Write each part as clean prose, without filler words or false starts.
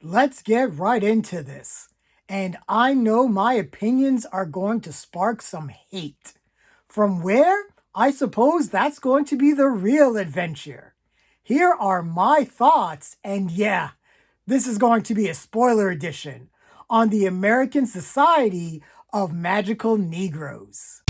Let's get right into this. And I know my opinions are going to spark some hate. From where? I suppose that's going to be the real adventure. Here are my thoughts, and yeah, this is going to be a spoiler edition on the American Society of Magical Negroes.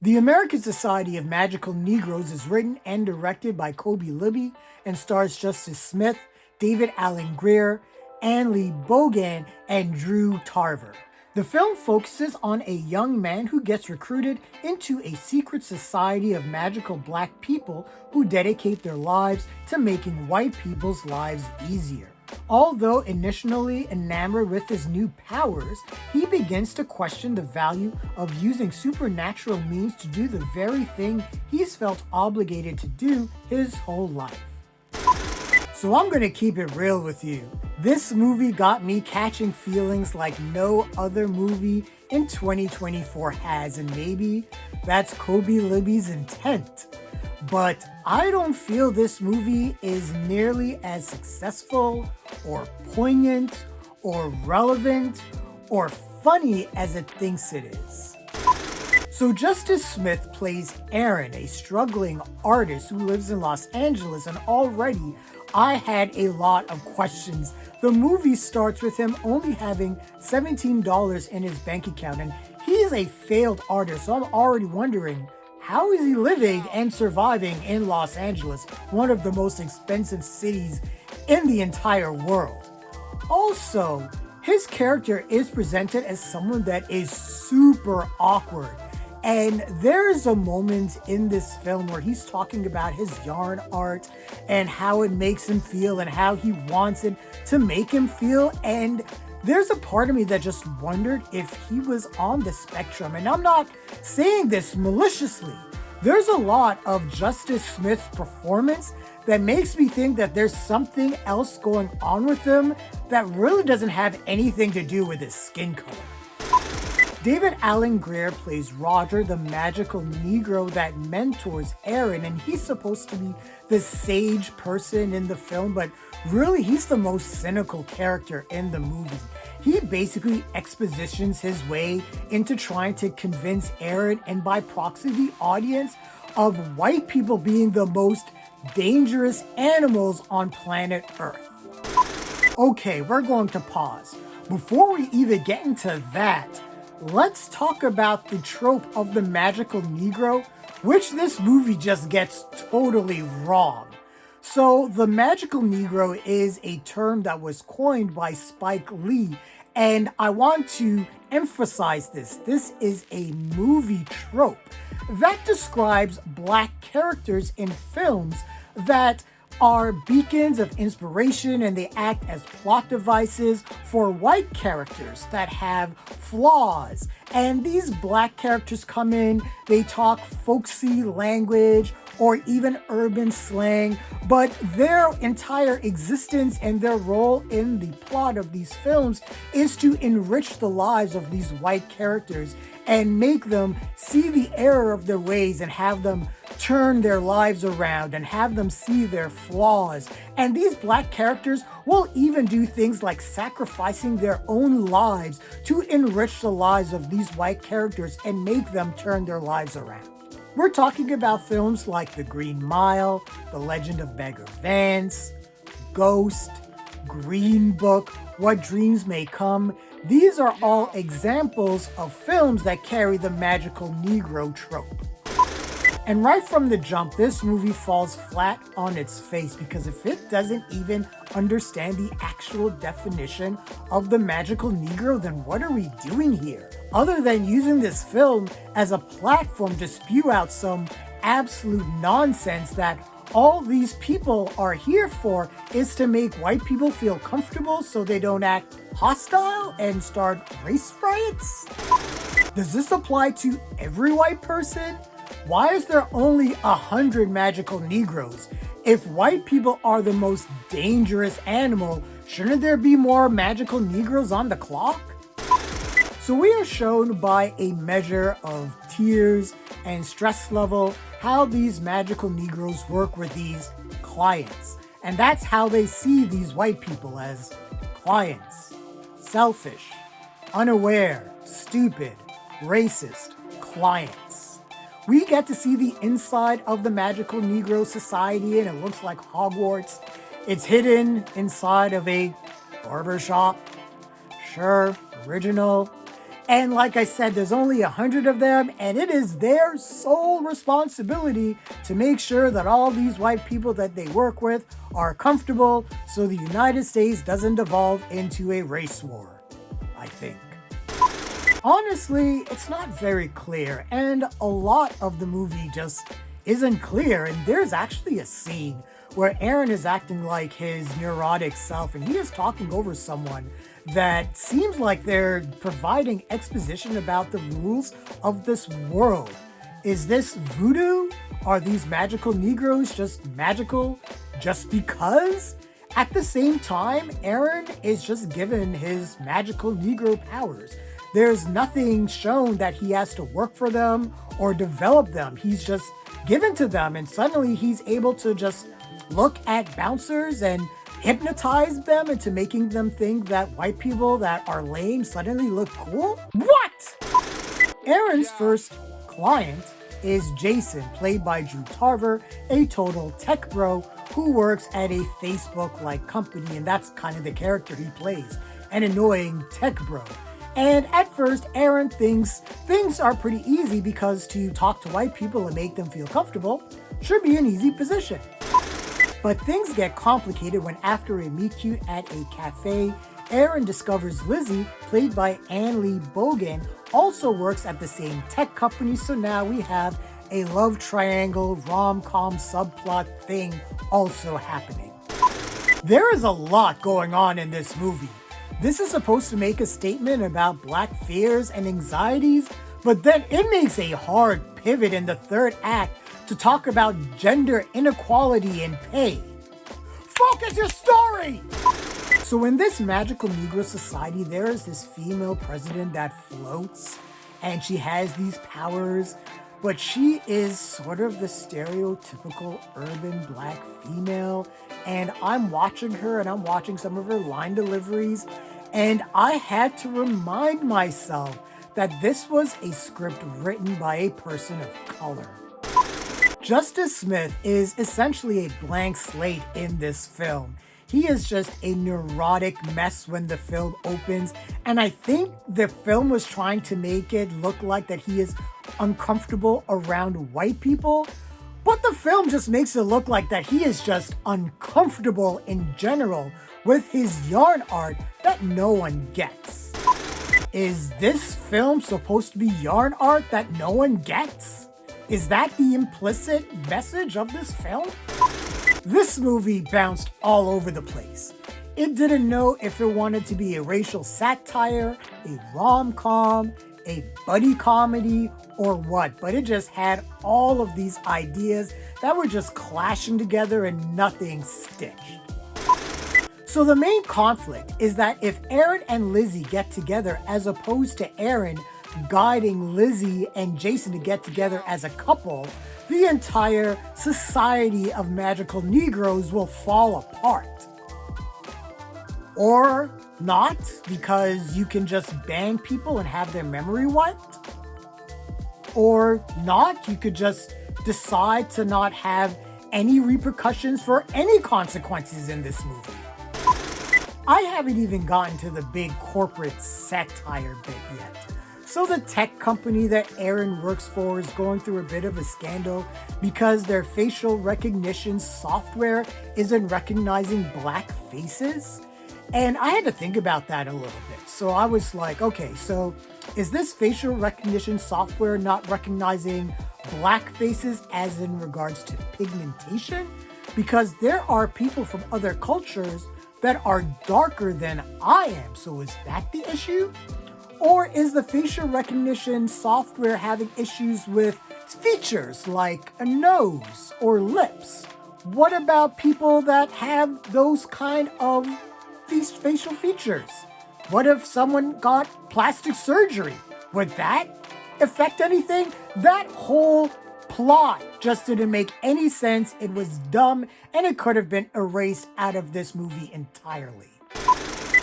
The American Society of Magical Negroes is written and directed by Kobe Libby and stars Justice Smith, David Allen Greer, Anne Lee Bogan, and Drew Tarver. The film focuses on a young man who gets recruited into a secret society of magical black people who dedicate their lives to making white people's lives easier. Although initially enamored with his new powers, he begins to question the value of using supernatural means to do the very thing he's felt obligated to do his whole life. So I'm gonna keep it real with you. This movie got me catching feelings like no other movie in 2024 has, and maybe that's Kobe Libby's intent. But I don't feel this movie is nearly as successful or poignant or relevant or funny as it thinks it is. So Justice Smith plays Aaron, a struggling artist who lives in Los Angeles, and already I had a lot of questions. The movie starts with him only having $17 in his bank account, and he's a failed artist, so I'm already wondering, how is he living and surviving in Los Angeles, one of the most expensive cities in the entire world? Also, his character is presented as someone that is super awkward. And there's a moment in this film where he's talking about his yarn art and how it makes him feel and how he wants it to make him feel. And there's a part of me that just wondered if he was on the spectrum. And I'm not saying this maliciously. There's a lot of Justice Smith's performance that makes me think that there's something else going on with him that really doesn't have anything to do with his skin color. David Allen Greer plays Roger, the magical Negro that mentors Aaron, and he's supposed to be the sage person in the film, but really he's the most cynical character in the movie. He basically expositions his way into trying to convince Aaron, and by proxy the audience, of white people being the most dangerous animals on planet Earth. Okay, we're going to pause. Before we even get into that, let's talk about the trope of the magical Negro, which this movie just gets totally wrong. So, the magical Negro is a term that was coined by Spike Lee, and I want to emphasize this. This is a movie trope that describes black characters in films that are beacons of inspiration, and they act as plot devices for white characters that have flaws. And these black characters come in, they talk folksy language or even urban slang, but their entire existence and their role in the plot of these films is to enrich the lives of these white characters and make them see the error of their ways and have them turn their lives around and have them see their flaws. And these black characters will even do things like sacrificing their own lives to enrich the lives of these white characters and make them turn their lives around. We're talking about films like The Green Mile, The Legend of Bagger Vance, Ghost, Green Book, What Dreams May Come. These are all examples of films that carry the magical Negro trope. And right from the jump, this movie falls flat on its face, because if it doesn't even understand the actual definition of the magical Negro, then what are we doing here? Other than using this film as a platform to spew out some absolute nonsense that all these people are here for is to make white people feel comfortable so they don't act hostile and start race riots? Does this apply to every white person? Why is there only 100 magical Negroes? If white people are the most dangerous animal, shouldn't there be more magical Negroes on the clock? So So we are shown by a measure of tears and stress level how these magical Negroes work with these clients. And that's how they see these white people, as clients, selfish, unaware, stupid, racist clients. We get to see the inside of the magical Negro society, and it looks like Hogwarts. It's hidden inside of a barbershop. Sure, original. And like I said, there's only 100 of them, and it is their sole responsibility to make sure that all these white people that they work with are comfortable so the United States doesn't devolve into a race war, I think. Honestly, it's not very clear, and a lot of the movie just isn't clear, and there's actually a scene where Aaron is acting like his neurotic self, and he is talking over someone that seems like they're providing exposition about the rules of this world. Is this voodoo? Are these magical Negroes just magical just because? At the same time, Aaron is just given his magical Negro powers. There's nothing shown that he has to work for them or develop them. He's just given to them, and suddenly he's able to just look at bouncers and hypnotize them into making them think that white people that are lame suddenly look cool? What? Aaron's first client is Jason, played by Drew Tarver, a total tech bro who works at a Facebook-like company, and that's kind of the character he plays, an annoying tech bro. And at first, Aaron thinks things are pretty easy because to talk to white people and make them feel comfortable should be an easy position. But things get complicated when, after a meet-cute at a cafe, Aaron discovers Lizzie, played by Anne-Lee Bogan, also works at the same tech company, so now we have a love triangle rom-com subplot thing also happening. There is a lot going on in this movie. This is supposed to make a statement about Black fears and anxieties, but then it makes a hard pivot in the third act to talk about gender inequality in pay. Focus your story! So in this magical Negro society, there is this female president that floats, and she has these powers, but she is sort of the stereotypical urban Black female, and I'm watching her and I'm watching some of her line deliveries, and I had to remind myself that this was a script written by a person of color. Justice Smith is essentially a blank slate in this film. He is just a neurotic mess when the film opens, and I think the film was trying to make it look like that he is uncomfortable around white people, but the film just makes it look like that he is just uncomfortable in general with his yarn art that no one gets. Is this film supposed to be yarn art that no one gets? Is that the implicit message of this film? This movie bounced all over the place. It didn't know if it wanted to be a racial satire, a rom-com, a buddy comedy, or what, but it just had all of these ideas that were just clashing together and nothing stitched. So the main conflict is that if Aaron and Lizzie get together as opposed to Aaron guiding Lizzie and Jason to get together as a couple, the entire society of magical Negroes will fall apart. Or not, because you can just ban people and have their memory wiped. Or not, you could just decide to not have any repercussions for any consequences in this movie. I haven't even gotten to the big corporate satire bit yet. So the tech company that Aaron works for is going through a bit of a scandal because their facial recognition software isn't recognizing Black faces. And I had to think about that a little bit. So I was like, okay, so is this facial recognition software not recognizing Black faces as in regards to pigmentation? Because there are people from other cultures that are darker than I am. So is that the issue? Or is the facial recognition software having issues with features like a nose or lips? What about people that have those kind of facial features? What if someone got plastic surgery? Would that affect anything? That whole plot just didn't make any sense. It was dumb, and it could have been erased out of this movie entirely.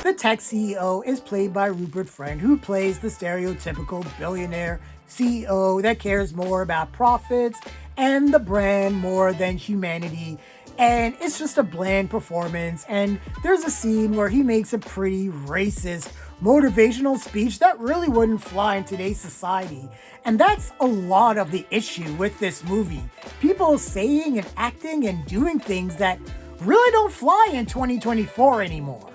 The tech CEO is played by Rupert Friend, who plays the stereotypical billionaire CEO that cares more about profits and the brand more than humanity. And it's just a bland performance. And there's a scene where he makes a pretty racist motivational speech that really wouldn't fly in today's society. And that's a lot of the issue with this movie. People saying and acting and doing things that really don't fly in 2024 anymore.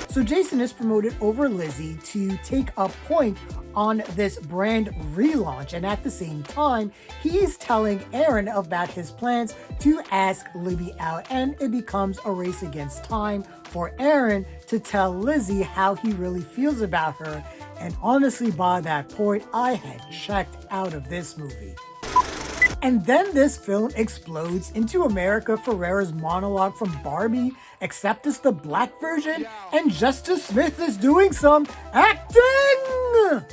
So Jason is promoted over Lizzie to take a point on this brand relaunch, and at the same time, he's telling Aaron about his plans to ask Libby out, and it becomes a race against time for Aaron to tell Lizzie how he really feels about her. And honestly, by that point, I had checked out of this movie. And then this film explodes into America Ferrera's monologue from Barbie, except it's the black version, and Justice Smith is doing some acting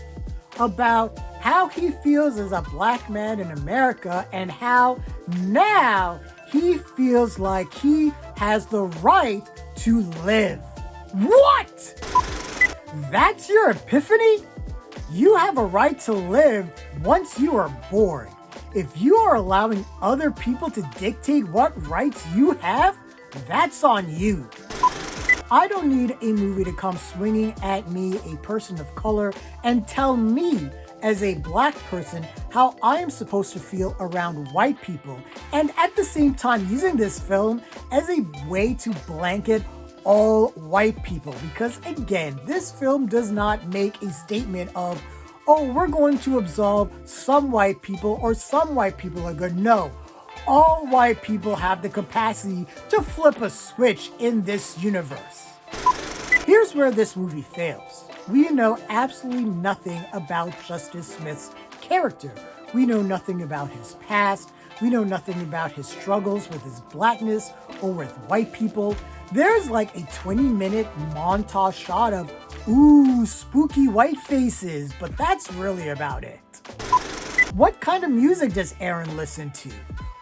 about how he feels as a black man in America and how now he feels like he has the right to live. What? That's your epiphany? You have a right to live once you are born. If you are allowing other people to dictate what rights you have, that's on you. I don't need a movie to come swinging at me, a person of color, and tell me as a black person how I am supposed to feel around white people, and at the same time using this film as a way to blanket all white people. Because again, this film does not make a statement of, oh, we're going to absolve some white people or some white people are good. No, all white people have the capacity to flip a switch in this universe. Here's where this movie fails. We know absolutely nothing about Justice Smith's character. We know nothing about his past. We know nothing about his struggles with his blackness or with white people. There's like a 20-minute montage shot of, ooh, spooky white faces, but that's really about it. What kind of music does Aaron listen to?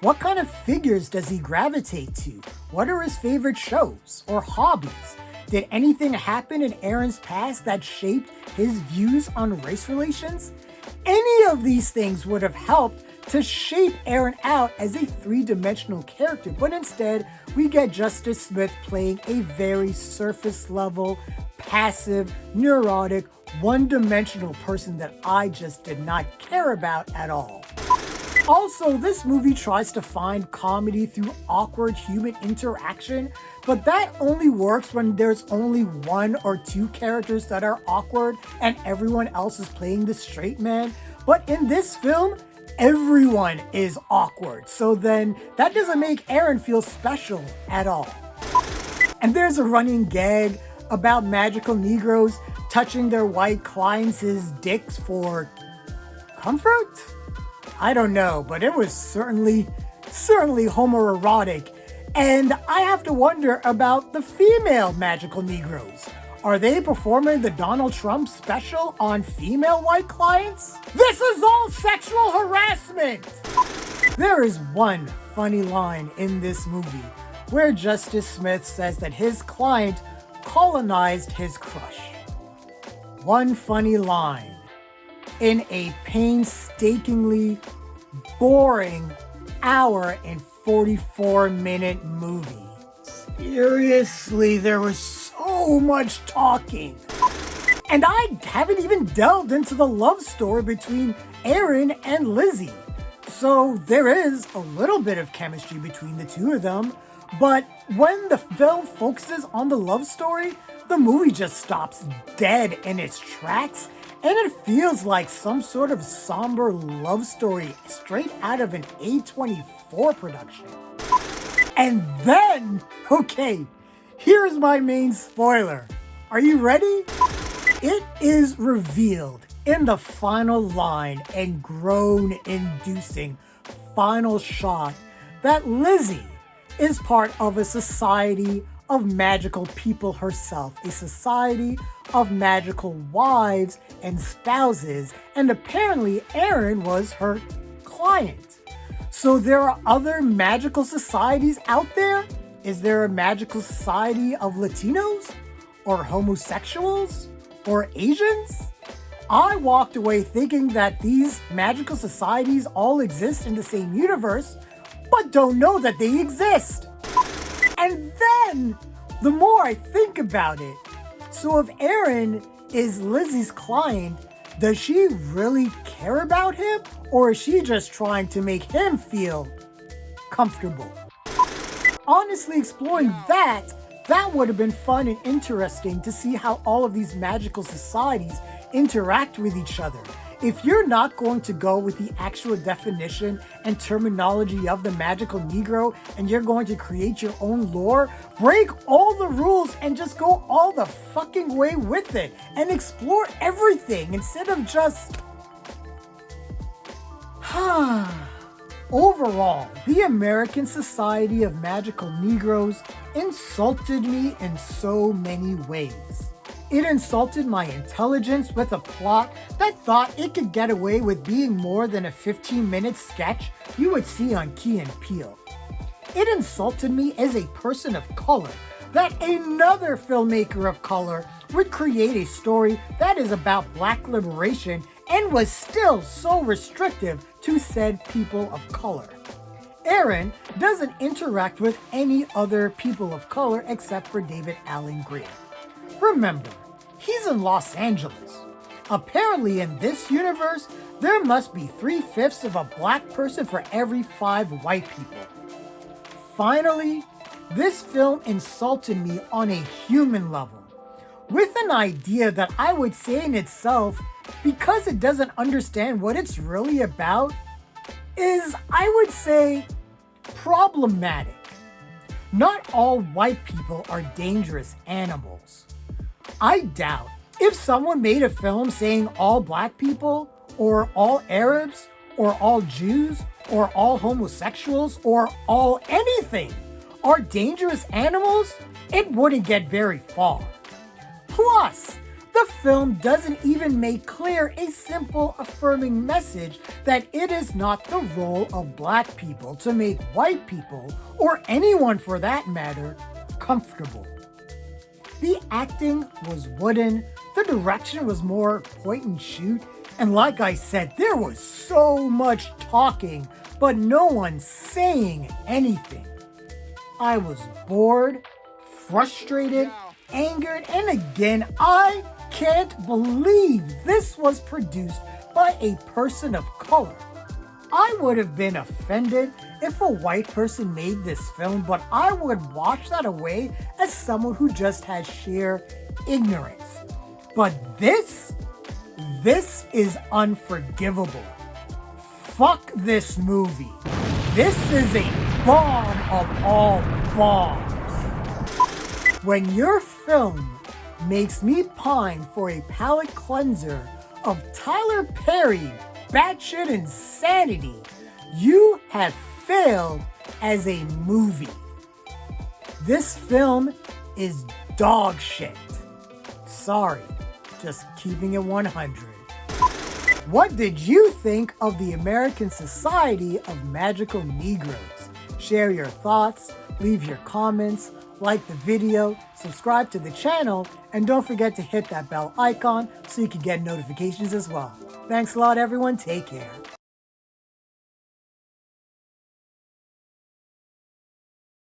What kind of figures does he gravitate to? What are his favorite shows or hobbies? Did anything happen in Aaron's past that shaped his views on race relations? Any of these things would have helped to shape Aaron out as a three-dimensional character, but instead we get Justice Smith playing a very surface level, passive, neurotic, one-dimensional person that I just did not care about at all. Also, this movie tries to find comedy through awkward human interaction, but that only works when there's only one or two characters that are awkward and everyone else is playing the straight man. But in this film, everyone is awkward, so then that doesn't make Aaron feel special at all. And there's a running gag about magical Negroes touching their white clients' dicks for comfort? I don't know, but it was certainly homoerotic. And I have to wonder about the female magical Negroes. Are they performing the Donald Trump special on female white clients? This is all sexual harassment! There is one funny line in this movie where Justice Smith says that his client colonized his crush. One funny line in a painstakingly boring hour and 44-minute movie. Seriously, there was so much talking. And I haven't even delved into the love story between Aaron and Lizzie. So there is a little bit of chemistry between the two of them, but when the film focuses on the love story, the movie just stops dead in its tracks, and it feels like some sort of somber love story straight out of an A24 production. And then, okay, here's my main spoiler. Are you ready? It is revealed in the final line and groan-inducing final shot that Lizzie is part of a society of magical people herself, a society of magical wives and spouses, and apparently Aaron was her client. So there are other magical societies out there? Is there a magical society of Latinos? Or homosexuals? Or Asians? I walked away thinking that these magical societies all exist in the same universe, but don't know that they exist. And then, the more I think about it, so if Aaron is Lizzie's client, does she really care about him? Or is she just trying to make him feel comfortable? Honestly, exploring that would have been fun and interesting to see how all of these magical societies interact with each other. If you're not going to go with the actual definition and terminology of the magical Negro and you're going to create your own lore, break all the rules and just go all the fucking way with it and explore everything instead of just... Overall, the American Society of Magical Negroes insulted me in so many ways. It insulted my intelligence with a plot that thought it could get away with being more than a 15-minute sketch you would see on Key and Peele. It insulted me as a person of color that another filmmaker of color would create a story that is about black liberation and was still so restrictive to said people of color. Aaron doesn't interact with any other people of color except for David Alan Grier. Remember, he's in Los Angeles. Apparently in this universe, there must be 3/5 of a black person for every 5 white people. Finally, this film insulted me on a human level, with an idea that I would say in itself, because it doesn't understand what it's really about, is, I would say, problematic. Not all white people are dangerous animals. I doubt if someone made a film saying all black people, or all Arabs, or all Jews, or all homosexuals, or all anything are dangerous animals, it wouldn't get very far. Plus, the film doesn't even make clear a simple affirming message that it is not the role of black people to make white people, or anyone for that matter, comfortable. The acting was wooden, the direction was more point and shoot, and like I said, there was so much talking, but no one saying anything. I was bored, frustrated, angered, and again, I can't believe this was produced by a person of color. I would have been offended if a white person made this film, but I would wash that away as someone who just has sheer ignorance. But this is unforgivable. Fuck this movie. This is a bomb of all bombs. When your film makes me pine for a palate cleanser of Tyler Perry batshit insanity, you have failed as a movie. This film is dog shit. Sorry, just keeping it 100. What did you think of the American Society of Magical Negroes? Share your thoughts, leave your comments, like the video, subscribe to the channel, and don't forget to hit that bell icon so you can get notifications as well. Thanks a lot, everyone. Take care.